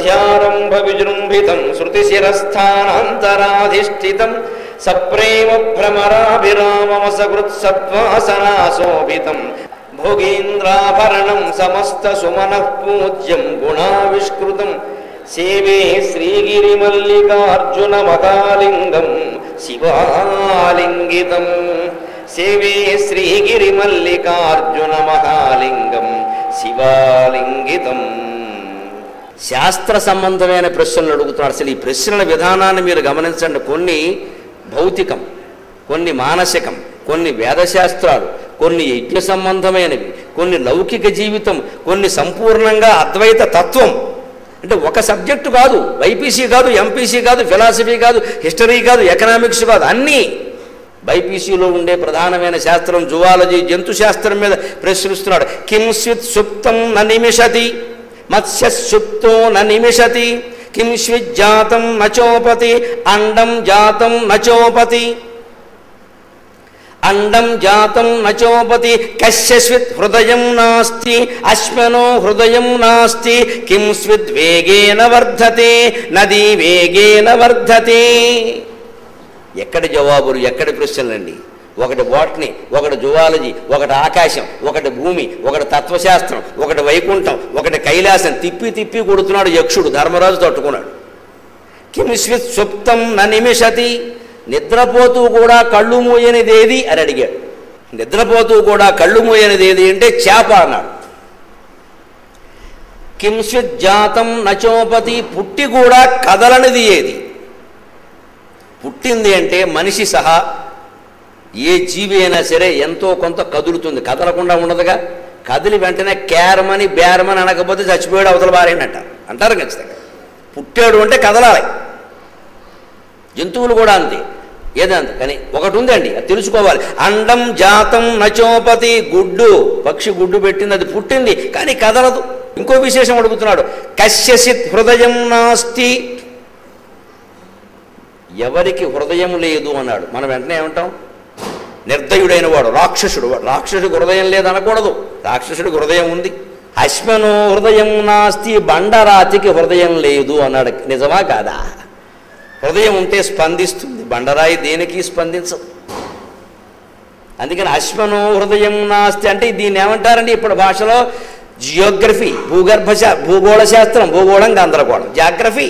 ధ్యారంభ విజృంభితం శృతిశిరస్థానాంతరాధిష్ఠితం సప్రేమ భ్రమరాభిరామమసకృత్సద్వాసనాశోభితం భోగీంద్రాభరణం సమస్త సుమనః పూజ్యం గుణావిష్కృతం సేవే శ్రీగిరిమల్లికార్జున మకాలింగం శివాలింగితం సేవే శ్రీగిరిమల్లికార్జున మహాలింగం శివాలింగితం. శాస్త్ర సంబంధమైన ప్రశ్నలు అడుగుతున్నాడు. అసలు ఈ ప్రశ్నల విధానాన్ని మీరు గమనించండి. కొన్ని భౌతికం, కొన్ని మానసికం, కొన్ని వేదశాస్త్రాలు, కొన్ని యజ్ఞ సంబంధమైనవి, కొన్ని లౌకిక జీవితం, కొన్ని సంపూర్ణంగా అద్వైత తత్వం. అంటే ఒక సబ్జెక్టు కాదు, బైపీసీ కాదు, ఎంపీసీ కాదు, ఫిలాసఫీ కాదు, హిస్టరీ కాదు, ఎకనామిక్స్ కాదు, అన్నీ. బైపీసీలో ఉండే ప్రధానమైన శాస్త్రం జువాలజీ, జంతు శాస్త్రం మీద ప్రశ్నిస్తున్నాడు. కిం స్విత్ సుప్తం న నిమిషతి మత్స్యసుప్తో న నిమిషతి కిం స్విజ్జాతం నచోపతి అండం జాతం నచోపతి అండం జాతం నచోపతి కస్యస్విత్ హృదయం నాస్తి అశ్మనో హృదయం నాస్తి కిం స్విద్ వేగేన వర్ధతే నదీ వేగేన వర్ధతే. ఎక్కడి జవాబులు, ఎక్కడి ప్రశ్నలండి? ఒకటి బాటనీ, ఒకటి జువాలజీ, ఒకటి ఆకాశం, ఒకటి భూమి, ఒకటి తత్వశాస్త్రం, ఒకటి వైకుంఠం, ఒకటి కైలాసం. తిప్పి తిప్పి కొడుతున్నాడు యక్షుడు. ధర్మరాజు తట్టుకున్నాడు. కింస్విత్ సుప్తం న నిమిషతి, నిద్రపోతూ కూడా కళ్ళు మూయనిదేది అని అడిగాడు. నిద్రపోతూ కూడా కళ్ళు మూయనిదేది అంటే చేప అన్నాడు. కింస్విత్ జాతం నచోపతి, పుట్టి కూడా కదలనిది ఏది? పుట్టింది అంటే మనిషి సహా ఏ జీవి అయినా సరే ఎంతో కొంత కదులుతుంది, కదలకుండా ఉండదుగా. కదిలి వెంటనే క్యారమని బేరమని అనకపోతే చచ్చిపోయాడు, అవతల బారేనట్ట అంటారు ఖచ్చితంగా. పుట్టాడు అంటే కదలాలి. జంతువులు కూడా అంతే, ఏదంత. కానీ ఒకటి ఉందండి, అది తెలుసుకోవాలి. అండం జాతం నచోపతి, గుడ్డు, పక్షి గుడ్డు పెట్టింది, అది పుట్టింది కానీ కదలదు. ఇంకో విశేషం అడుగుతున్నాడు. కస్యసిత్ హృదయం నాస్తి, ఎవరికి హృదయం లేదు అన్నాడు. మనం వెంటనే ఏమంటాం? నిర్దయుడైన వాడు, రాక్షసుడు. రాక్షసుడికి హృదయం లేదనకూడదు, రాక్షసుడికి హృదయం ఉంది. అశ్మనో హృదయం నాస్తి, బండరాతికి హృదయం లేదు అన్నాడు. నిజమా కాదా? హృదయం ఉంటే స్పందిస్తుంది, బండరాయి దేనికి స్పందించదు. అందుకని అశ్మనో హృదయం నాస్తి అంటే దీన్ని ఏమంటారండి ఇప్పుడు భాషలో? జియోగ్రఫీ, భూగోళ శాస్త్రం. భూగోళం గందరగోళం. జాగ్రఫీ,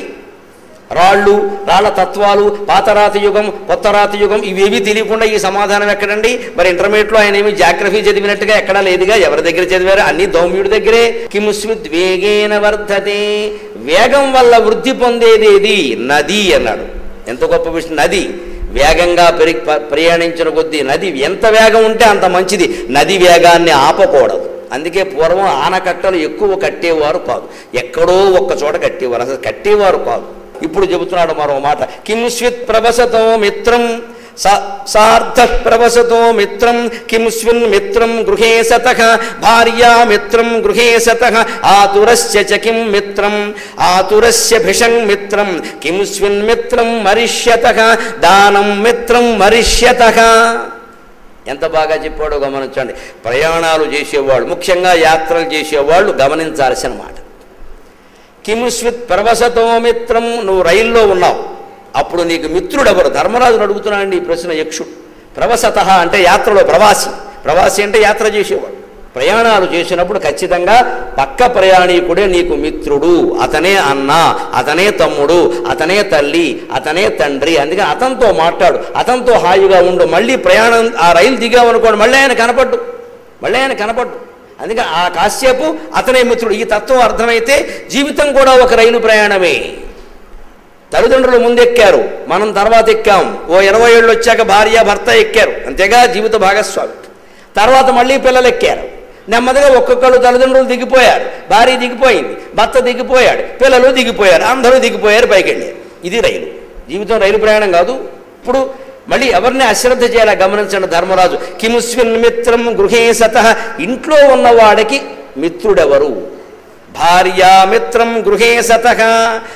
రాళ్ళు, రాళ్ల తత్వాలు, పాతరాత యుగం, కొత్త రాత యుగం, ఇవేవి తెలియకుండా ఈ సమాధానం ఎక్కడండి? మరి ఇంటర్మీడియట్లో ఆయన ఏమి జాగ్రఫీ చదివినట్టుగా ఎక్కడా లేదుగా. ఎవరి దగ్గర చదివారు? అన్ని దౌమ్యుడి దగ్గరే. కిముస్విద్ వేగేన వర్ధతే, వేగం వల్ల వృద్ధి పొందేదేది? నది అన్నాడు. ఎంత గొప్ప విషయం! నది వేగంగా ప్రయాణించిన కొద్దీ, నది ఎంత వేగం ఉంటే అంత మంచిది. నది వేగాన్ని ఆపకూడదు. అందుకే పూర్వం ఆనకట్టలు ఎక్కువ కట్టేవారు కాదు, ఎక్కడో ఒక్క చోట కట్టేవారు, అసలు కట్టేవారు కాదు. ఇప్పుడు చెబుతున్నాడు మరో మాట. కింస్విత్ ప్రభసతో మిత్రం సార్థ ప్రభసతో మిత్రం కింస్విన్ మిత్రం గృహే సతః భార్యా మిత్రం గృహే సతః ఆతురస్య చ కిం మిత్రం ఆతురస్య భిషం మిత్రం కింస్విన్ మిత్రం మరిష్యతః దానం మిత్రం మరిష్యతః. ఎంత బాగా చెప్పాడో గమనించండి. ప్రయాణాలు చేసేవాళ్ళు, ముఖ్యంగా యాత్రలు చేసేవాళ్ళు గమనించాల్సిన మాట. కింస్విత్ ప్రవసతో మిత్రం, నువ్వు రైల్లో ఉన్నావు, అప్పుడు నీకు మిత్రుడు ఎవరు? ధర్మరాజును అడుగుతున్నానండి ఈ ప్రశ్న యక్షుడు. ప్రవసత అంటే యాత్రలో ప్రవాసి, ప్రవాసి అంటే యాత్ర చేసేవాడు. ప్రయాణాలు చేసినప్పుడు ఖచ్చితంగా పక్క ప్రయాణీకుడే నీకు మిత్రుడు. అతనే అన్న, అతనే తమ్ముడు, అతనే తల్లి, అతనే తండ్రి. అందుకని అతనితో మాట్లాడు, అతనితో హాయిగా ఉండు. మళ్ళీ ప్రయాణం ఆ రైలు దిగామనుకోండి, మళ్ళీ ఆయన కనపడ్డు. అందుకని ఆ కాసేపు అతనే మిత్రుడు. ఈ తత్వం అర్థమైతే జీవితం కూడా ఒక రైలు ప్రయాణమే. తల్లిదండ్రులు ముందెక్కారు, మనం తర్వాత ఎక్కాం. ఓ 20 ఏళ్ళు వచ్చాక భార్య భర్త ఎక్కారు, అంతేగా జీవిత భాగస్వామి. తర్వాత మళ్ళీ పిల్లలు ఎక్కారు. నెమ్మదిగా ఒక్కొక్కరు తల్లిదండ్రులు దిగిపోయారు, భార్య దిగిపోయింది, భర్త దిగిపోయాడు, పిల్లలు దిగిపోయారు, అందరూ దిగిపోయారు, పైకి వెళ్ళారు. ఇది రైలు. జీవితం రైలు ప్రయాణం కాదు. ఇప్పుడు మళ్ళీ ఎవరిని అశ్రద్ధ చేయాలా గమనించండి ధర్మరాజు. కిముస్విన్ మిత్రం గృహే సతః, ఇంట్లో ఉన్నవాడికి మిత్రుడెవరు? భార్యామిత్రం గృహే సతః.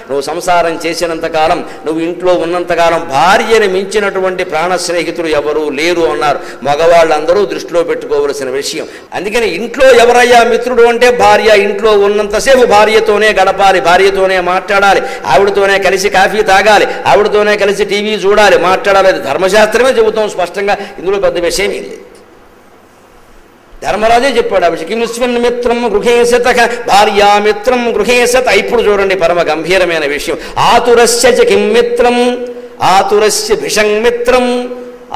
నువ్వు సంసారం చేసినంతకాలం, నువ్వు ఇంట్లో ఉన్నంతకాలం భార్యని మించినటువంటి ప్రాణ స్నేహితులు ఎవరూ లేరు అన్నారు. మగవాళ్ళందరూ దృష్టిలో పెట్టుకోవలసిన విషయం. అందుకని ఇంట్లో ఎవరయ్యా మిత్రుడు అంటే భార్య. ఇంట్లో ఉన్నంతసేపు భార్యతోనే గడపాలి, భార్యతోనే మాట్లాడాలి, ఆవిడతోనే కలిసి కాఫీ తాగాలి, ఆవిడతోనే కలిసి టీవీ చూడాలి, మాట్లాడాలి. అది ధర్మశాస్త్రమే చెబుతాం స్పష్టంగా, ఇందులో పెద్ద విషయం ఏం లేదు. ధర్మరాజే చెప్పాడు ఆ విషయం. కిముస్మిన్ మిత్రం గృహే సతః భార్యామిత్రం గృహే సతః. ఇప్పుడు చూడండి పరమ గంభీరమైన విషయం. ఆతురస్య చ కిం మిత్రం ఆతురస్య భిషం మిత్రం.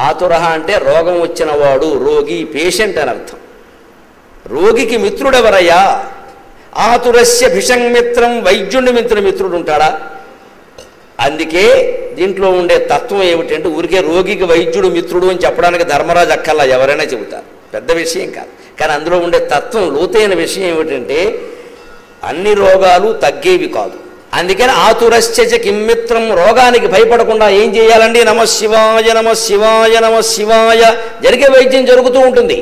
ఆతుర అంటే రోగం వచ్చిన వాడు, రోగి, పేషెంట్ అని అర్థం. రోగికి మిత్రుడెవరయ్యా? ఆతురస్య భిషం మిత్రం. వైద్యుడి మిత్రుడు ఉంటాడా? అందుకే దీంట్లో ఉండే తత్వం ఏమిటంటే ఊరికే రోగికి వైద్యుడు మిత్రుడు అని చెప్పడానికి ధర్మరాజు అక్కల్లా ఎవరైనా చెబుతారు, పెద్ద విషయం కాదు. కానీ అందులో ఉండే తత్వం, లోతైన విషయం ఏమిటంటే అన్ని రోగాలు తగ్గేవి కాదు. అందుకని ఆతురశ్చ కిమ్మిత్రం. రోగానికి భయపడకుండా ఏం చేయాలండి? నమశివాయ నమశివాయ నమశివాయ జరిగే వైద్యం జరుగుతూ ఉంటుంది.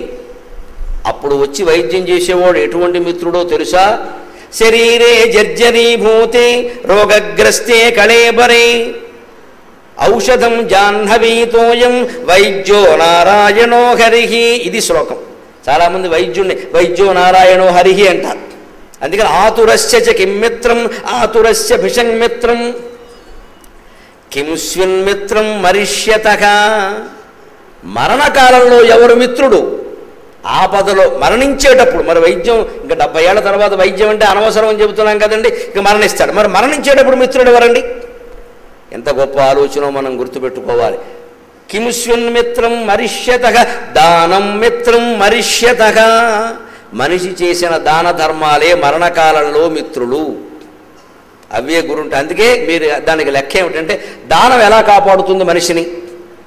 అప్పుడు వచ్చి వైద్యం చేసేవాడు ఎటువంటి మిత్రుడో తెలుసా? శరీరే జర్జరీభూతే రోగగ్రస్తే కళేబరే ఔషధం జాహ్నవీతోయం వైద్యో నారాయణో హరిహి. ఇది శ్లోకం. చాలామంది వైద్యుణ్ణి వైద్యో నారాయణో హరిహి అంటారు. అందుకని ఆతురస్య చ కిమ్మిత్రం ఆతురస్య భిషన్మిత్రం కింస్విన్మిత్రం మరిష్యతః. మరణకాలంలో ఎవరు మిత్రుడు? ఆపదలో మరణించేటప్పుడు. మరి వైద్యం ఇంకా 70 ఏళ్ల తర్వాత వైద్యం అంటే అనవసరం అని చెబుతున్నాం కదండి. ఇక మరణిస్తాడు. మరి మరణించేటప్పుడు మిత్రుడు ఎవరండి? ఎంత గొప్ప ఆలోచన మనం గుర్తుపెట్టుకోవాలి. కింస్విన్మిత్రం మరిష్యతః దానం మిత్రం మరిష్యతః. మనిషి చేసిన దాన ధర్మాలే మరణకాలంలో మిత్రులు. అవే గురుంటే. అందుకే మీరు దానికి లెక్క ఏమిటంటే దానం ఎలా కాపాడుతుంది మనిషిని.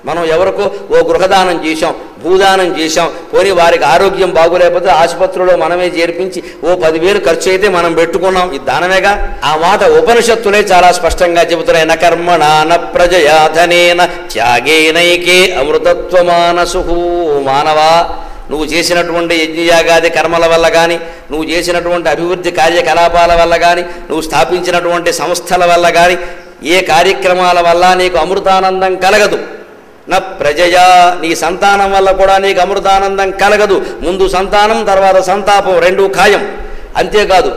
మనం ఎవరికో ఓ గృహదానం చేశాం, భూదానం చేశాం, పోనీ వారికి ఆరోగ్యం బాగోలేకపోతే ఆసుపత్రిలో మనమే చేర్పించి ఓ 10,000 ఖర్చు అయితే మనం పెట్టుకున్నాం, ఇది దానమేగా. ఆ మాట ఉపనిషత్తులే చాలా స్పష్టంగా చెబుతున్నాయి. న కర్మణా న ప్రజయా ధనేన త్యాగేనైకే అమృతత్వమానసు. మానవా, నువ్వు చేసినటువంటి యజ్ఞయాగాది కర్మల వల్ల కానీ, నువ్వు చేసినటువంటి అభివృద్ధి కార్యకలాపాల వల్ల కానీ, నువ్వు స్థాపించినటువంటి సంస్థల వల్ల కానీ, ఏ కార్యక్రమాల వల్ల నీకు అమృతానందం కలగదు. నా ప్రజయా, నీ సంతానం వల్ల కూడా నీకు అమృతానందం కలగదు. ముందు సంతానం, తర్వాత సంతాపం, రెండూ ఖాయం. అంతేకాదు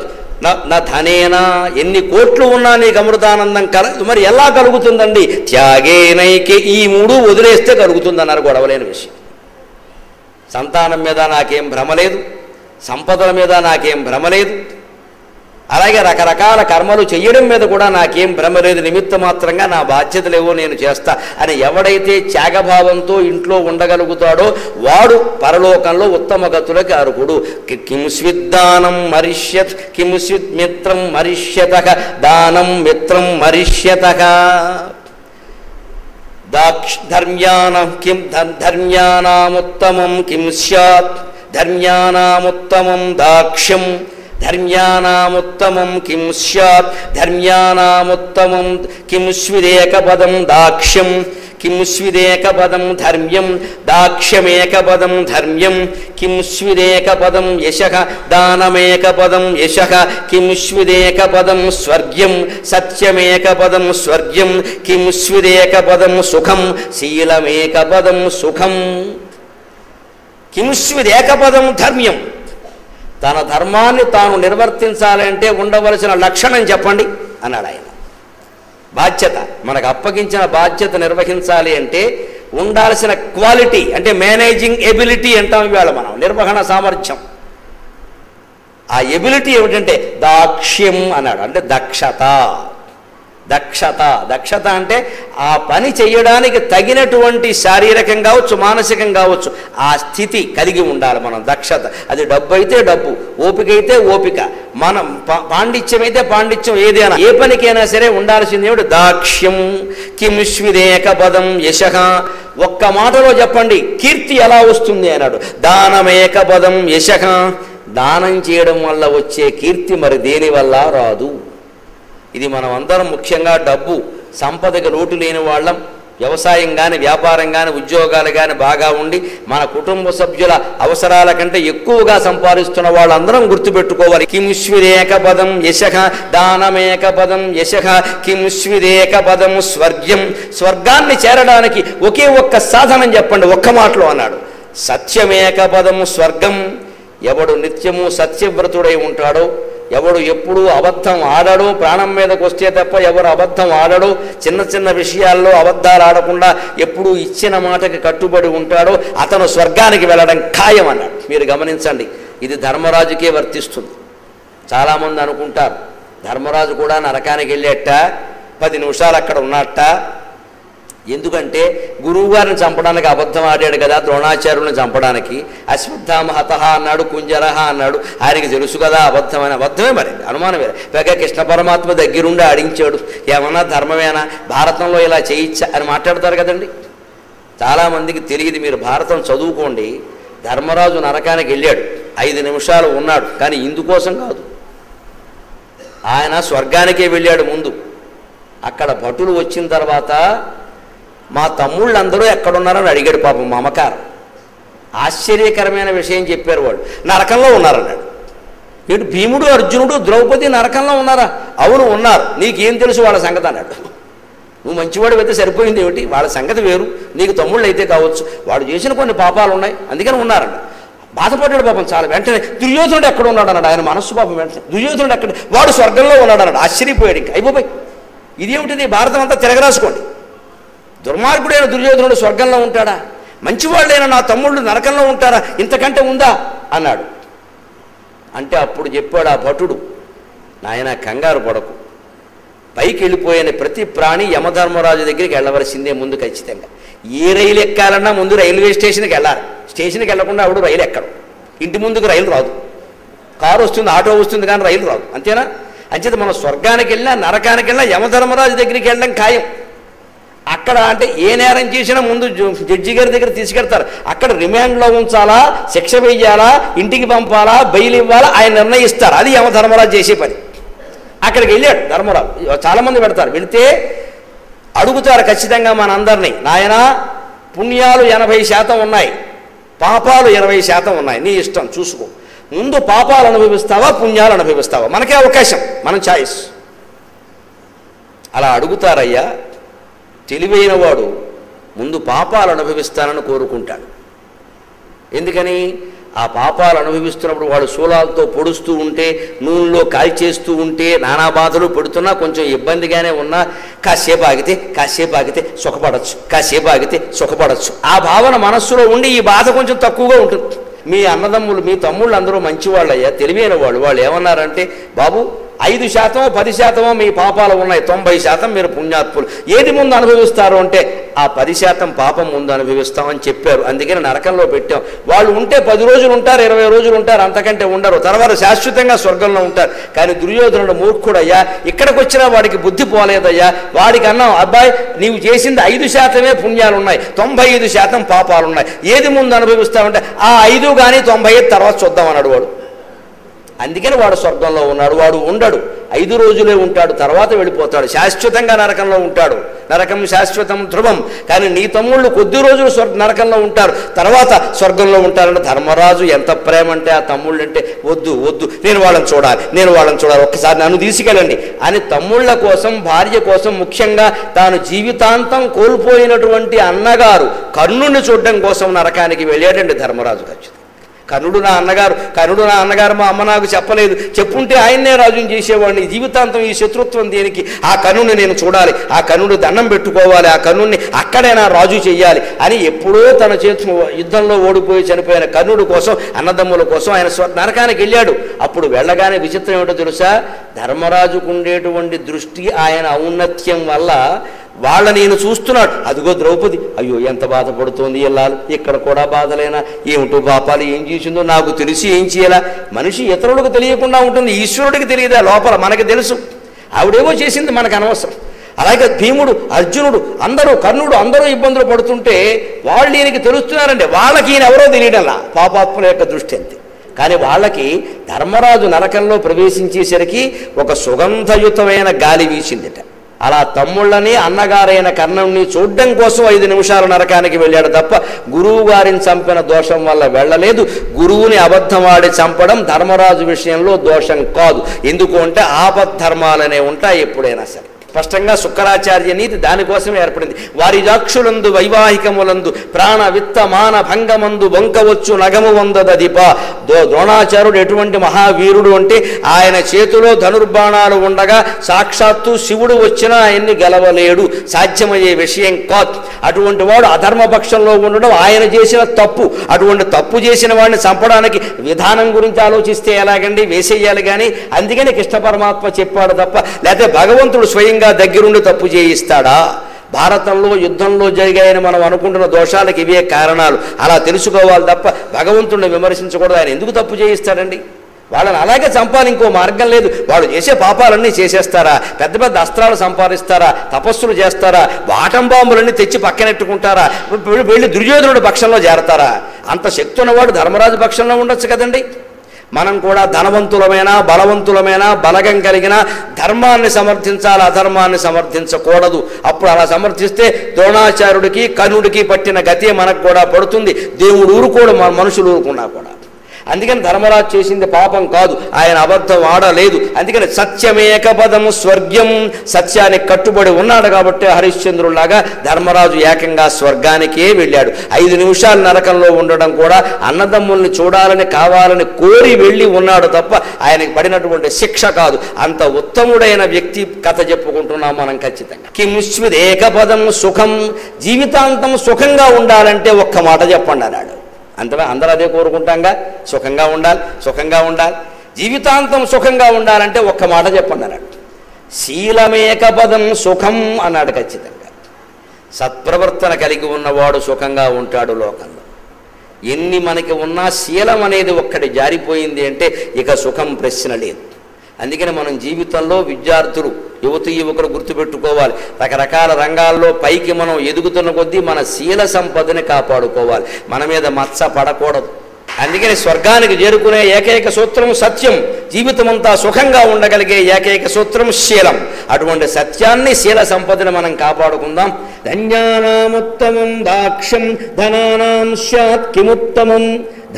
నా ధనేనా, ఎన్ని కోట్లు ఉన్నా నీకు అమృతానందం కలగదు. మరి ఎలా కలుగుతుందండి? త్యాగేనైకే, ఈ 3 వదిలేస్తే కలుగుతుందన్నారు. గొడవలేని విషయం. సంతానం మీద నాకేం భ్రమ లేదు, సంపదల మీద నాకేం భ్రమ లేదు, అలాగే రకరకాల కర్మలు చేయడం మీద కూడా నాకేం భ్రమ లేదు. నిమిత్త మాత్రంగా నా బాధ్యతలేవో నేను చేస్తా అని ఎవడైతే త్యాగభావంతో ఇంట్లో ఉండగలుగుతాడో వాడు పరలోకంలో ఉత్తమ గతులకి అర్హుడు. కింస్విద్దానం మరిష్యత్ కింస్విత్ మిత్రం మరిష్యతః దానం మిత్రం మరిష్యతః. ధర్మ్యానాముత్తమం కిం స్యాత్ ధర్మ్యానాముత్తమం దాక్ష్యం ధర్మ్యానాముత్తమం కిం స్యాత్ ధర్మ్యానాముత్తమం కిం స్విదేకపదం దాక్ష్యం కిం స్విదేకపదం ధర్మ్యం దాక్ష్యమేకపదం ధర్మ్యం కిం స్విదేకపదం యశః దానమేకపదం యశః కిం స్విదేకపదం స్వర్గ్యం సత్యమేకపదం స్వర్గ్యం కిం స్విదేకపదం సుఖం శీలమేకపదం సుఖం. కిం స్విదేకపదం ధర్మ్యం. తన ధర్మాన్ని తాను నిర్వర్తించాలంటే ఉండవలసిన లక్షణం చెప్పండి అన్నాడు ఆయన. బాధ్యత, మనకు అప్పగించిన బాధ్యత నిర్వహించాలి అంటే ఉండాల్సిన క్వాలిటీ, అంటే మేనేజింగ్ ఎబిలిటీ అంటాం ఇవాళ మనం, నిర్వహణ సామర్థ్యం. ఆ ఎబిలిటీ ఏమిటంటే దాక్ష్యం అన్నాడు. అంటే దక్షత. దక్షత అంటే ఆ పని చేయడానికి తగినటువంటి శారీరకం కావచ్చు, మానసికం కావచ్చు, ఆ స్థితి కలిగి ఉండాలి మనం. దక్షత. అది డబ్బు అయితే డబ్బు, ఓపిక అయితే ఓపిక, మనం పాండిత్యం అయితే పాండిత్యం, ఏదైనా ఏ పనికైనా సరే ఉండాల్సింది ఏమిటి? దాక్ష్యం. కింస్విదేక పదం యశః. ఒక్క మాటలో చెప్పండి కీర్తి ఎలా వస్తుంది అన్నాడు. దానమేక పదం యశః. దానం చేయడం వల్ల వచ్చే కీర్తి మరి దేని వల్ల రాదు. ఇది మనం అందరం ముఖ్యంగా డబ్బు సంపదకి లోటు లేని వాళ్ళం, వ్యవసాయం కానీ వ్యాపారం కానీ ఉద్యోగాలు కానీ బాగా ఉండి మన కుటుంబ సభ్యుల అవసరాల కంటే ఎక్కువగా సంపాదిస్తున్న వాళ్ళందరం గుర్తుపెట్టుకోవాలి. కింస్విరేక పదం యశః దానమేక పదం యశః కింస్విరేక పదం స్వర్గ్యం. స్వర్గాన్ని చేరడానికి ఒకే ఒక్క సాధనం చెప్పండి, ఒక్క మాటలో అన్నాడు. సత్యమేక పదం స్వర్గం. ఎవడు నిత్యము సత్యవ్రతుడై ఉంటాడో, ఎవడు ఎప్పుడూ అబద్ధం ఆడడో, ప్రాణం మీదకు వస్తే తప్ప ఎవరు అబద్ధం ఆడడో, చిన్న చిన్న విషయాల్లో అబద్ధాలు ఆడకుండా ఎప్పుడూ ఇచ్చిన మాటకి కట్టుబడి ఉంటాడో అతను స్వర్గానికి వెళ్ళడం ఖాయం అన్నాడు. మీరు గమనించండి, ఇది ధర్మరాజుకే వర్తిస్తుంది. చాలామంది అనుకుంటారు ధర్మరాజు కూడా నరకానికి వెళ్ళేట 10 నిమిషాలు అక్కడ ఉన్నట్ట. ఎందుకంటే గురువుగారిని చంపడానికి అబద్ధం ఆడాడు కదా, ద్రోణాచార్యులను చంపడానికి. అశ్వత్థామ హతహ అన్నాడు, కుంజరహ అన్నాడు. ఆయనకి తెలుసు కదా అబద్ధమైన అబద్ధమే, మరి అనుమానమే. పైగా కృష్ణ పరమాత్మ దగ్గరుండి ఆడించాడు. ఏమన్నా ధర్మమేనా, భారతంలో ఇలా చేయించా అని మాట్లాడతారు కదండి. చాలామందికి తెలియదు. మీరు భారతం చదువుకోండి. ధర్మరాజు నరకానికి వెళ్ళాడు, 5 నిమిషాలు ఉన్నాడు. కానీ ఇందుకోసం కాదు, ఆయన స్వర్గానికే వెళ్ళాడు ముందు. అక్కడ భటులు వచ్చిన తర్వాత మా తమ్ముళ్ళందరూ ఎక్కడున్నారని అడిగాడు. పాపం మమకారం. ఆశ్చర్యకరమైన విషయం చెప్పారు. వాళ్ళు నరకంలో ఉన్నారన్నాడు. ఏంటి భీముడు, అర్జునుడు, ద్రౌపది నరకంలో ఉన్నారా? అవును ఉన్నారు. నీకేం తెలుసు వాళ్ళ సంగతి అన్నాడు. నువ్వు మంచివాడు అయితే సరిపోయింది ఏమిటి, వాళ్ళ సంగతి వేరు. నీకు తమ్ముళ్ళు అయితే కావచ్చు, వాడు చేసిన కొన్ని పాపాలు ఉన్నాయి, అందుకని ఉన్నారన్న. బాధపడ్డాడు పాపం చాలా. వెంటనే దుర్యోధనుడు ఎక్కడ ఉన్నాడు అన్నాడు. ఆయన మనస్సు పాపం వెంటనే దుర్యోధనుడు ఎక్కడ, వాడు స్వర్గంలో ఉన్నాడు అన్నాడు. ఆశ్చర్యపోయాడు. ఇంకా అయిపోయి ఇదేమిటిది, భారతం అంతా తిరగరాసుకోండి. దుర్మార్గుడైన దుర్యోధనుడు స్వర్గంలో ఉంటాడా, మంచివాళ్ళైన నా తమ్ముళ్ళు నరకంలో ఉంటారా, ఇంతకంటే ఉందా అన్నాడు. అంటే అప్పుడు చెప్పాడు ఆ భటుడు, నాయన కంగారు పడకు, పైకి వెళ్ళిపోయిన ప్రతి ప్రాణి యమధర్మరాజు దగ్గరికి వెళ్ళవలసిందే ముందు ఖచ్చితంగా. ఏ రైలు ఎక్కాలన్నా ముందు రైల్వే స్టేషన్కి వెళ్ళాలి. స్టేషన్కి వెళ్లకుండా ఆవిడ రైలు ఎక్కడు. ఇంటి ముందుకు రైలు రాదు, కారు వస్తుంది, ఆటో వస్తుంది, కానీ రైలు రాదు. అంతేనా? అంచేత మనం స్వర్గానికి వెళ్ళినా నరకానికి వెళ్ళినా యమధర్మరాజు దగ్గరికి వెళ్ళడం ఖాయం. అక్కడ అంటే ఏ నేరం చేసినా ముందు జడ్జి గారి దగ్గర తీసుకెళ్తారు. అక్కడ రిమాండ్లో ఉంచాలా, శిక్ష వేయాలా, ఇంటికి పంపాలా, బెయిల్ ఇవ్వాలా, ఆయన నిర్ణయిస్తారు. అది యమధర్మరాజు చేసే పని. అక్కడికి వెళ్ళాడు ధర్మరాజు. చాలామంది పెడతారు, వెళితే అడుగుతారు ఖచ్చితంగా మనందరినీ, నాయన పుణ్యాలు 80% ఉన్నాయి, పాపాలు 20% ఉన్నాయి, నీ ఇష్టం చూసుకో, ముందు పాపాలు అనుభవిస్తావా పుణ్యాలు అనుభవిస్తావా, మనకే అవకాశం, మన ఛాయిస్. అలా అడుగుతారయ్యా. తెలివైన వాడు ముందు పాపాలు అనుభవిస్తానని కోరుకుంటాడు. ఎందుకని? ఆ పాపాలు అనుభవిస్తున్నప్పుడు వాడు శూలాలతో పొడుస్తూ ఉంటే, నూనెలో కాల్చేస్తూ ఉంటే, నానా బాధలు పెడుతున్నా, కొంచెం ఇబ్బందిగానే ఉన్నా, కాసేపు ఆగితే సుఖపడచ్చు, కాసేపు ఆగితే సుఖపడచ్చు, ఆ భావన మనస్సులో ఉండి ఈ బాధ కొంచెం తక్కువగా ఉంటుంది. మీ అన్నదమ్ములు, మీ తమ్ముళ్ళు అందరూ మంచివాళ్ళయ్యా, తెలివైన వాళ్ళు ఏమన్నారంటే, బాబు 5% 10% మీ పాపాలు ఉన్నాయి, 90% మీరు పుణ్యాత్ములు, ఏది ముందు అనుభవిస్తారు అంటే ఆ 10% పాపం ముందు అనుభవిస్తామని చెప్పారు. అందుకని నరకంలో పెట్టాం. వాళ్ళు ఉంటే 10 రోజులు ఉంటారు, 20 రోజులు ఉంటారు, అంతకంటే ఉండరు, తర్వాత శాశ్వతంగా స్వర్గంలో ఉంటారు. కానీ దుర్యోధనుడు మూర్ఖుడయ్యా, ఇక్కడికి వచ్చినా వాడికి బుద్ధి పోలేదయ్యా. వాడికి అన్నాం, అబ్బాయి నీవు చేసింది 5% పుణ్యాలు ఉన్నాయి, 95% పాపాలు ఉన్నాయి, ఏది ముందు అనుభవిస్తామంటే ఆ 5 కానీ 95 తర్వాత చూద్దాం అన్నాడు వాడు. అందుకని వాడు స్వర్గంలో ఉన్నాడు. వాడు ఉండడు, 5 రోజులే ఉంటాడు, తర్వాత వెళ్ళిపోతాడు, శాశ్వతంగా నరకంలో ఉంటాడు. నరకం శాశ్వతం ధ్రువం. కానీ నీ తమ్ముళ్ళు కొద్ది రోజులు నరకంలో ఉంటారు, తర్వాత స్వర్గంలో ఉంటారంటే ధర్మరాజు ఎంత ప్రేమ అంటే ఆ తమ్ముళ్ళు అంటే, వద్దు నేను వాళ్ళని చూడాలి, ఒక్కసారి నన్ను తీసుకెళ్ళండి అని తమ్ముళ్ళ కోసం, భార్య కోసం, ముఖ్యంగా తాను జీవితాంతం కోల్పోయినటువంటి అన్నగారు కర్ణుడిని చూడడం కోసం నరకానికి వెళ్ళాడండి ధర్మరాజు. ఖచ్చితంగా కర్ణుడు నా అన్నగారు మా అమ్మ నాకు చెప్పలేదు, చెప్పుంటే ఆయన్నే రాజుని చేసేవాడిని, జీవితాంతం ఈ శత్రుత్వం దేనికి, ఆ కర్ణుడిని నేను చూడాలి, ఆ కర్ణుడు దండం పెట్టుకోవాలి, ఆ కర్ణుడిని అక్కడే నా రాజు చెయ్యాలి అని ఎప్పుడో తన యుద్ధంలో ఓడిపోయి చనిపోయిన కర్ణుడి కోసం, అన్నదమ్ముల కోసం ఆయన నరకానికి వెళ్ళాడు. అప్పుడు వెళ్ళగానే విచిత్రం ఏమిటో తెలుసా, ధర్మరాజుకు ఉండేటువంటి దృష్టి, ఆయన ఔన్నత్యం వల్ల వాళ్ళని నేను చూస్తున్నాడు. అదిగో ద్రౌపది, అయ్యో ఎంత బాధపడుతోంది, వెళ్ళాలి, ఇక్కడ కూడా బాధలేనా, ఏమిటో పాపాలు ఏం చేసిందో నాకు తెలిసి ఏం చేయాలా. మనిషి ఇతరులకు తెలియకుండా ఉంటుంది, ఈశ్వరుడికి తెలియదా, లోపల మనకి తెలుసు. ఆవిడేమో చేసింది మనకు అనవసరం. అలాగే భీముడు, అర్జునుడు, అందరూ, కర్ణుడు, అందరూ ఇబ్బందులు పడుతుంటే వాళ్ళు ఈయనకి తెలుస్తున్నారండి. వాళ్ళకి ఈయన ఎవరో తెలియడంలా, పాపాత్ముల యొక్క దృష్టి అంతే. కానీ వాళ్ళకి ధర్మరాజు నరకంలో ప్రవేశించేసరికి ఒక సుగంధయుతమైన గాలి వీసిందిట. అలా తమ్ముళ్ళని అన్నగారైన కర్ణుణ్ణి చూడడం కోసం 5 నిమిషాలు నరకానికి వెళ్ళాడు తప్ప గురువు గారిని చంపిన దోషం వల్ల వెళ్ళలేదు. గురువుని అబద్ధమాడి చంపడం ధర్మరాజు విషయంలో దోషం కాదు. ఎందుకు అంటే ఆపద్ధర్మాలనే ఉంటాయి ఎప్పుడైనా సరే. స్పష్టంగా శుక్రాచార్య నీతి దానికోసమే ఏర్పడింది. వారి జాక్షులందు వైవాహికములందు ప్రాణ విత్త మాన భంగమందు వంకవచ్చు నగము వందదధిప. ద్రోణాచార్యుడు ఎటువంటి మహావీరుడు అంటే ఆయన చేతిలో ధనుర్బాణాలు ఉండగా సాక్షాత్తు శివుడు వచ్చినా ఆయన్ని గెలవలేడు, సాధ్యమయ్యే విషయం కాదు. అటువంటి వాడు అధర్మపక్షంలో ఉండడం ఆయన చేసిన తప్పు. అటువంటి తప్పు చేసిన వాడిని చంపడానికి విధానం గురించి ఆలోచిస్తే ఎలాగండి, వేసేయాలి. కానీ అందుకని కృష్ణ పరమాత్మ చెప్పాడు తప్ప లేకపోతే భగవంతుడు స్వయంగా దగ్గరుండి తప్పు చేయిస్తాడా? భారతంలో యుద్ధంలో జరిగాయని మనం అనుకుంటున్న దోషాలకు ఇవే కారణాలు. అలా తెలుసుకోవాలి తప్ప భగవంతుడిని విమర్శించకూడదు. ఆయన ఎందుకు తప్పు చేయిస్తాడండి? వాళ్ళని అలాగే చంపాలి, ఇంకో మార్గం లేదు. వాళ్ళు చేసే పాపాలన్నీ చేసేస్తారా? పెద్ద పెద్ద అస్త్రాలు సంపాదిస్తారా? తపస్సులు చేస్తారా? వాటం బాంబులన్నీ తెచ్చి పక్కనెట్టుకుంటారా? వెళ్ళి దుర్యోధనుడి పక్షంలో చేరతారా? అంత శక్తి ఉన్నవాడు ధర్మరాజు పక్షంలో ఉండొచ్చు కదండి. మనం కూడా ధనవంతులమైనా బలవంతులమైనా బలగం కలిగిన ధర్మాన్ని సమర్థించాలి, అధర్మాన్ని సమర్థించకూడదు. అప్పుడు అలా సమర్థిస్తే ద్రోణాచార్యుడికి కర్ణుడికి పట్టిన గతే మనకు కూడా పడుతుంది. దేవుడు ఊరుకోడు, మనుషులు ఊరుకున్నా కూడా. అందుకని ధర్మరాజు చేసింది పాపం కాదు, ఆయన అబద్ధం ఆడలేదు. అందుకని సత్యమేక పదము స్వర్గం, సత్యానికి కట్టుబడి ఉన్నాడు కాబట్టి హరిశ్చంద్రులాగా ధర్మరాజు ఏకంగా స్వర్గానికే వెళ్ళాడు. 5 నిమిషాలు నరకంలో ఉండడం కూడా అన్నదమ్ముల్ని చూడాలని కావాలని కోరి వెళ్ళి ఉన్నాడు తప్ప ఆయనకి పడినటువంటి శిక్ష కాదు. అంత ఉత్తముడైన వ్యక్తి కథ చెప్పుకుంటున్నాం మనం ఖచ్చితంగా. కింస్విదేక పదం సుఖం, జీవితాంతం సుఖంగా ఉండాలంటే ఒక్క మాట చెప్పండి అన్నాడు. అందరూ అదే కోరుకుంటాంగా, సుఖంగా ఉండాలి, సుఖంగా ఉండాలి. జీవితాంతం సుఖంగా ఉండాలంటే ఒక్క మాట చెప్పండి అన్నాడు. శీలమేక పదం సుఖం అన్నాడు ఖచ్చితంగా. సత్ప్రవర్తన కలిగి ఉన్నవాడు సుఖంగా ఉంటాడు లోకంలో. ఎన్ని మనకి ఉన్నా శీలం అనేది ఒక్కటి జారిపోయింది అంటే ఇక సుఖం ప్రశ్న లేదు. అందుకని మనం జీవితంలో విద్యార్థులు యువకులు గుర్తుపెట్టుకోవాలి. రకరకాల రంగాల్లో పైకి మనం ఎదుగుతున్న కొద్దీ మన శీల సంపదని కాపాడుకోవాలి. మన మీద మచ్చ పడకూడదు. అందుకని స్వర్గానికి చేరుకునే ఏకైక సూత్రం సత్యం. జీవితం అంతా సుఖంగా ఉండగలిగే ఏకైక సూత్రం శీలం. అటువంటి సత్యాన్ని శీల సంపదని మనం కాపాడుకుందాం. ధన్యానాముత్తమం దాక్ష్యం ధనానాం స్యాత్ కిముత్తమం.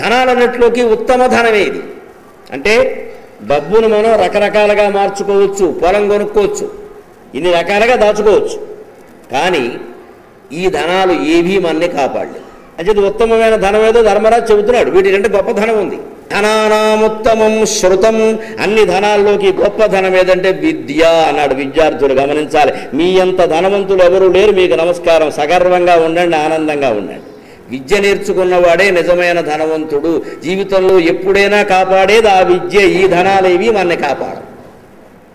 ధనాలన్నిట్లోకి ఉత్తమ ధనమేది అంటే డబ్బును మనం రకరకాలుగా మార్చుకోవచ్చు, పొలం కొనుక్కోవచ్చు, ఇన్ని రకాలుగా దాచుకోవచ్చు. కానీ ఈ ధనాలు ఏవీ మనల్ని కాపాడలేదు. అంటే ఉత్తమమైన ధనం ఏదో ధర్మరాజు చెబుతున్నాడు. వీటికంటే గొప్ప ధనం ఉంది. ధనానాముత్తమం శృతం. అన్ని ధనాల్లోకి గొప్ప ధనం ఏదంటే విద్య అన్నాడు. విద్యార్థులు గమనించాలి. మీ అంత ధనవంతులు ఎవరూ లేరు, మీకు నమస్కారం. సగర్వంగా ఉండండి, ఆనందంగా ఉండండి. విద్య నేర్చుకున్నవాడే నిజమైన ధనవంతుడు. జీవితంలో ఎప్పుడైనా కాపాడేది ఆ విద్య. ఈ ధనాలేవి మనల్ని కాపాడు.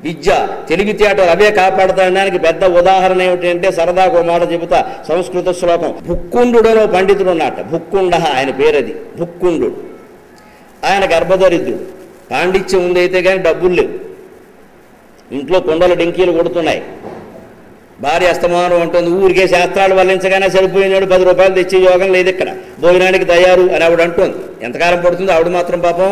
విద్య తెలివితేటలు అవే కాపాడతాడానికి పెద్ద ఉదాహరణ ఏమిటంటే సరదాకు మాట చెబుతా. సంస్కృత శ్లోకం. భుక్కుండుడనో పండితుడు ఉన్నట్ట. భుక్కుండ ఆయన పేరది. భుక్కుండు ఆయన గర్భదరిద్రుడు. పాండిత్యం ఉందైతే కానీ డబ్బులు లేవు. ఇంట్లో కొండల డింకీలు కొడుతున్నాయి. భార్య అస్తమానం ఉంటుంది, ఊరికే శాస్త్రాలు వల్లించగానే సరిపోయినాడు, 10 రూపాయలు తెచ్చే యోగం లేదు ఇక్కడ, భోజనానికి తయారు అని ఆవిడ అంటుంది. ఎంతకాలం పడుతుంది ఆవిడ మాత్రం పాపం.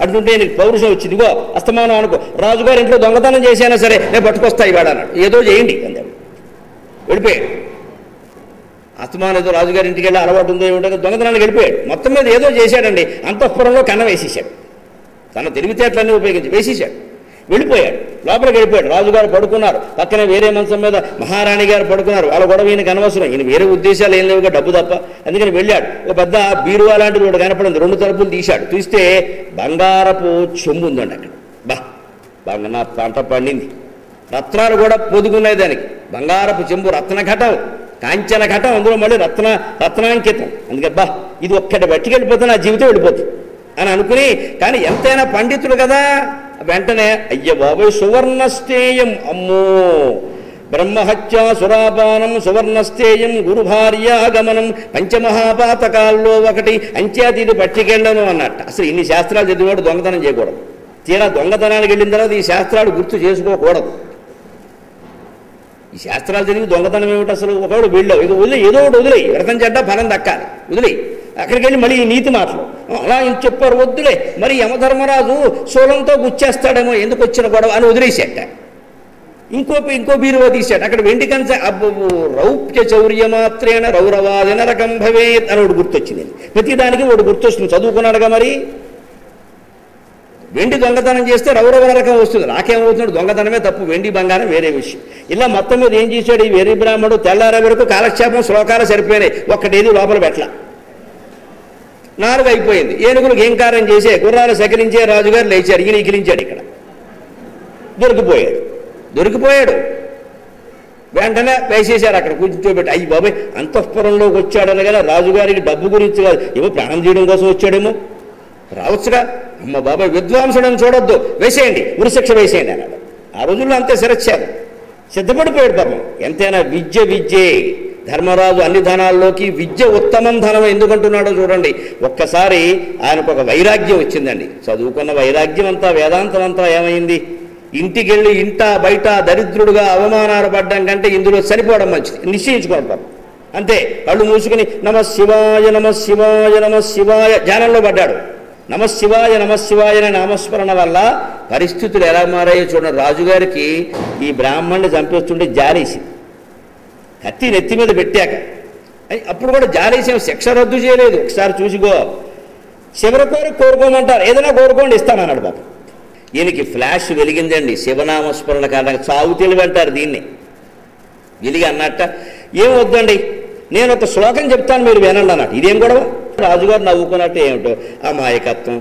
అంటుంటే నీకు పౌరుషం వచ్చింది, ఇగో అస్తమానం అనుకో, రాజుగారు ఇంట్లో దొంగతనం చేసినా సరే నేను పట్టుకొస్తా ఇవాడ అన్నాడు. ఏదో చేయండి అందాడు. వెళ్ళిపోయాడు. అస్తమానం ఏదో రాజుగారి ఇంటికి వెళ్ళి అలవాటు ఉందో ఏమిటో దొంగతనానికి వెళ్ళిపోయాడు. మొత్తం మీద ఏదో చేశాడండి. అంతఃపురంలో కన్నం వేసేసాడు. తన తెలివితేటలన్నీ ఉపయోగించి వేసేసాడు. వెళ్ళిపోయాడు. లోపలికి వెళ్ళిపోయాడు. రాజుగారు పడుకున్నారు. పక్కనే వేరే మంచం మీద మహారాణి గారు పడుకున్నారు. వాళ్ళ గొడవ ఈయనకి అనవసరం. ఈయన వేరే ఉద్దేశాలు ఏం లేవుగా, డబ్బు తప్ప. అందుకని వెళ్ళాడు. ఒక పెద్ద బీరువా లాంటిది ఒకటి కనపడింది. 2 తలుపులు తీశాడు. తీస్తే బంగారపు చెంబు ఉందండి అక్కడ. బాగా నా పంట పండింది. రత్నాలు కూడా పొదుగున్నాయి దానికి. బంగారపు చెంబు, రత్న ఘటం, కాంచన ఘటం, అందులో మళ్ళీ రత్నాంకితం. అందుకే ఇది ఒక్కటి పట్టుకెళ్ళిపోతే నా జీవితం వెళ్ళిపోతుంది అని అనుకుని, కానీ ఎంతైనా పండితుడు కదా, వెంటనే అయ్య బాబోయ్ సువర్ణస్థేయం, అమ్మో బ్రహ్మహత్య సురాపానం సువర్ణస్థేయం గురు భార్యాగమనం పంచమహాపాతకాల్లో ఒకటి అంచేత ఇది పట్టుకెళ్ళను అన్నట్ట. అసలు ఇన్ని శాస్త్రాలు చదివాడు దొంగతనం చేయకూడదు. తీరా దొంగతనానికి వెళ్ళిన తర్వాత ఈ శాస్త్రాలు గుర్తు చేసుకోకూడదు. ఈ శాస్త్రాలు చదివి దొంగతనం ఏమిటి అసలు? ఒకడు వెళ్ళావు, ఏదో ఒకటి వదిలేయి, వ్రతం చెడ్డ ఫలం దక్కాలి, వదిలేయి. అక్కడికి వెళ్ళి మళ్ళీ ఈ నీతి మాటలు అలా చెప్పారు, వద్దులే, మరి యమధర్మరాజు శూలంతో గుచ్చేస్తాడేమో, ఎందుకు వచ్చిన గొడవ అని వదిలేసేట. ఇంకో బీరువా తీశాడు, అక్కడ వెండి కంచ. అబ్బో, రౌప్య చౌర్యమాత్రేణ రౌరవాది నరకం భవేత్ అని ఒకటి గుర్తొచ్చింది. ప్రతిదానికి ఒకటి గుర్తొస్తుంది, చదువుకున్నాడుగా మరి. వెండి దొంగతనం చేస్తే రౌరవ నరకం వస్తుంది, నాకేమవుతున్నాడు, దొంగతనమే తప్పు, వెండి బంగారం వేరే విషయం. ఇలా మొత్తం మీద ఏం చేశాడు ఈ వెర్రి బ్రాహ్మణుడు, తెల్లారే వరకు కాలక్షేపం శ్లోకాలు సరిపోయినాయి, ఒక్కటేది లోపల పెట్టల. 4 అయిపోయింది, ఏనుగులు గేంకారం చేసే, గుర్రాలు సకిలించే రాజుగారు లేచారు, ఈయన ఇకిలించాడు. ఇక్కడ దొరికిపోయాడు. వెంటనే వేసేశారు, అక్కడ కూర్చోబెట్టి. అయ్యి బాబాయ్, అంతఃపురంలోకి వచ్చాడని కదా, రాజుగారికి డబ్బు గురించి కాదు, ఏమో ప్రాణం చేయడం కోసం వచ్చాడేమో, రావచ్చుగా. అమ్మ బాబాయ్, విద్వాంసుడని చూడొద్దు, వేసేయండి, ఉరిశిక్ష వేసేయండి అన్నాడు. ఆ రోజుల్లో అంతే శిరచ్చారు, సిద్ధపడిపోయాడు పాపం. ఎంతైనా విద్యే. ధర్మరాజు అన్ని ధనాల్లోకి విద్య ఉత్తమం ధనం ఎందుకంటున్నాడో చూడండి. ఒక్కసారి ఆయనకు ఒక వైరాగ్యం వచ్చిందండి. చదువుకున్న వైరాగ్యం అంతా, వేదాంతం అంతా ఏమైంది? ఇంటికెళ్ళి ఇంట బయట దరిద్రుడుగా అవమానాలు పడ్డం కంటే ఇందులో చనిపోవడం మంచిది నిశ్చయించుకుంటారు. అంతే, కళ్ళు మూసుకుని నమశివాయ నమశివాయ నమశివాయ ధ్యానంలో పడ్డాడు. నమశివాయ నమశివాయ అనే నామస్మరణ వల్ల పరిస్థితులు ఎలా మారాయో చూడండి. రాజుగారికి ఈ బ్రాహ్మణ్ణి చంపేస్తుంటే జాలేసి, కత్తి నెత్తి మీద పెట్టాక అప్పుడు కూడా జాలేసి శిక్ష రద్దు చేయలేదు. ఒకసారి చూసిగో, చివరి కోరుకోమంటారు, ఏదైనా కోరుకోండి ఇస్తానన్నాడు బాబు. ఈయనకి ఫ్లాష్ వెలిగిందండి, శివనామస్మరణ కారణంగా. చావు తెలివి అంటారు దీన్ని. వెలిగి అన్నట్ట, ఏం వద్దండి, నేను ఒక శ్లోకం చెప్తాను, మీరు వినండి అన్నట్టు. ఇదేం గొడవ? రాజుగారు నవ్వుకున్నట్టు, ఏమిటో అమాయకత్వం,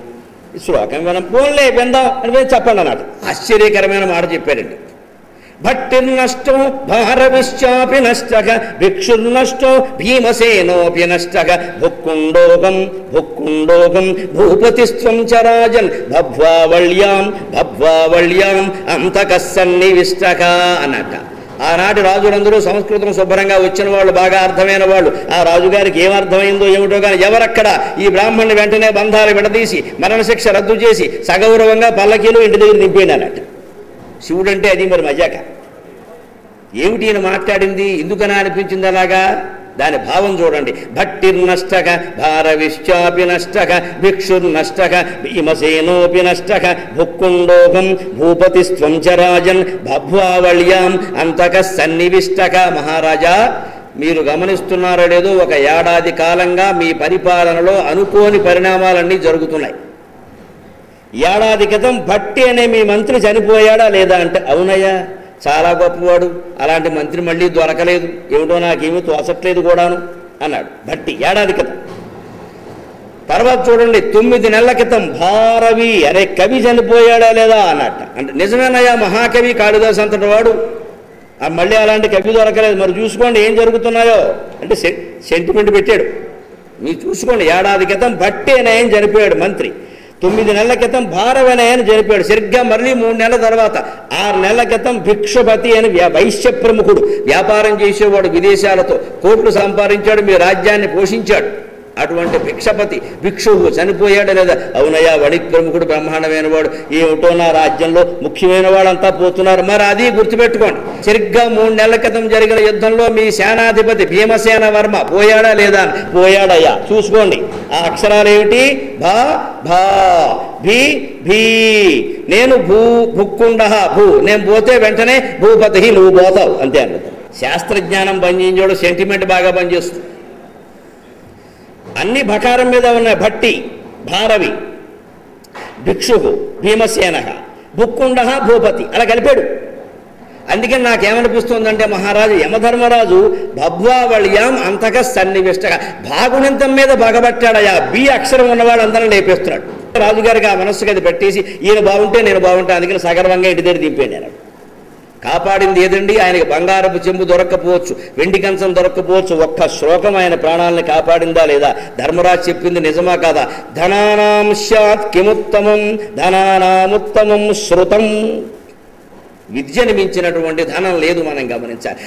ఈ శ్లోకం పోన్లే విందాం అని చెప్పండి అన్నట్టు. ఆశ్చర్యకరమైన మాట చెప్పారండి. భట్టిర్నష్టో భారవిశ్చాపి నష్టక భిక్షుర్నష్టో భీమసేనోపి నష్టక భుక్కుండోగం భూపతిస్త్వం చ రాజన్ భబ్వావళ్యాం అంతకస్సన్నివిష్టక అన్నట్ట. ఆనాటి రాజులందరూ సంస్కృతం శుభ్రంగా వచ్చిన వాళ్ళు, బాగా అర్థమైన వాళ్ళు. ఆ రాజుగారికి ఏమర్థమైందో ఏమిటో కానీ ఎవరక్కడ ఈ బ్రాహ్మణ్ణి వెంటనే బంధాలు విడదీసి మరణశిక్ష రద్దు చేసి సగౌరవంగా పల్లకీలు ఇంటి దగ్గర నింపేయండి అన్నట్టు. శివుడంటే అది మరి మజాక. ఏమిటి ఈయన మాట్లాడింది, ఎందుకని అనిపించింది అలాగా? దాని భావం చూడండి. భట్టిర్నష్టక భారవిశ్చాపి నష్టక భిక్షుర్నష్టక భీమసేనోపి నష్టక భుక్కుండోగం భూపతిస్త్వం చ రాజన్ భబ్వావళ్యాం అంతక సన్నివిష్టక. మహారాజా, మీరు గమనిస్తున్నారో లేదో, ఒక ఏడాది కాలంగా మీ పరిపాలనలో అనుకోని పరిణామాలన్నీ జరుగుతున్నాయి. ఏడాది క్రితం భట్టి అనే మీ మంత్రి చనిపోయాడా లేదా అంటే, అవునయ్యా, చాలా గొప్పవాడు, అలాంటి మంత్రి మళ్ళీ దొరకలేదు, ఏమిటో నాకేమీ తోచట్లేదు కూడాను అన్నాడు భట్టి ఏడాది క్రితం. తర్వాత చూడండి, 9 నెలల క్రితం భారవి అనే కవి చనిపోయాడా లేదా అన్నట్ట. అంటే నిజమేనయ్యా, మహాకవి కాళిదాసు అంతటి వాడు, మళ్ళీ అలాంటి కవి దొరకలేదు, మరి చూసుకోండి ఏం జరుగుతున్నాయో అంటే సెంటిమెంట్ పెట్టాడు. మీరు చూసుకోండి, ఏడాది క్రితం భట్టి అనే ఆయన చనిపోయాడు మంత్రి, 9 నెలల క్రితం భారవనే అని చనిపోయాడు. సరిగ్గా మళ్ళీ 3 నెలల తర్వాత 6 నెలల క్రితం భిక్షపతి అని వైశ్య ప్రముఖుడు, వ్యాపారం చేసేవాడు, విదేశాలతో కోట్లు సంపాదించాడు, మీ రాజ్యాన్ని పోషించాడు. అటువంటి భిక్షపతి భిక్షువు చనిపోయాడు లేదా? అవునయ్యా, వణిక్ ప్రముఖుడు, బ్రహ్మాండమైన వాడు, ఏమిటో నా రాజ్యంలో ముఖ్యమైన వాళ్ళంతా పోతున్నారు. మరి అది గుర్తుపెట్టుకోండి. సరిగ్గా 3 నెలల క్రితం జరిగిన యుద్ధంలో మీ సేనాధిపతి భీమసేన వర్మ పోయాడా లేదా? పోయాడయ్యా. చూసుకోండి, ఆ అక్షరాలు ఏమిటి? భా భా భీ భీ. నేను భుక్కుండ భూ, నేను పోతే వెంటనే భూపతి, నువ్వు పోతావు అంతే అన్నది. శాస్త్రజ్ఞానం పనిచేయించాడు, సెంటిమెంట్ బాగా పనిచేస్తుంది. అన్ని భకారం మీద ఉన్నాయి. భట్టి, భారవి, భిక్షువు, భీమసేన, భుక్కుండ, భూపతి అలా కలిపాడు. అందుకని నాకేమనిపిస్తుందంటే, మహారాజు యమధర్మరాజు భబ్వావళ్యాం అంతక సన్నివిష్టగా భాగుణింతం మీద బగబట్టాడయా. బి అక్షరం ఉన్నవాళ్ళందరూ లేపేస్తున్నాడు. రాజుగారికి ఆ మనస్సుకి అది పెట్టేసి, ఈయన బాగుంటే నేను బాగుంటా, అందుకని సగర్వంగా ఇంటి దగ్గర దింపేయండి అన్నాడు. కాపాడింది ఏదండి? ఆయనకి బంగారపు చెంబు దొరక్కపోవచ్చు, వెండి కంచం దొరక్కపోవచ్చు, ఒక్క శ్లోకం ఆయన ప్రాణాలను కాపాడిందా లేదా? ధర్మరాజు చెప్పింది నిజమా కాదా? ధనానాం స్యాత్ కిముత్తమం ధనానాముత్తమం శృతం. విద్యను మించినటువంటి ధనం లేదు, మనం గమనించాలి.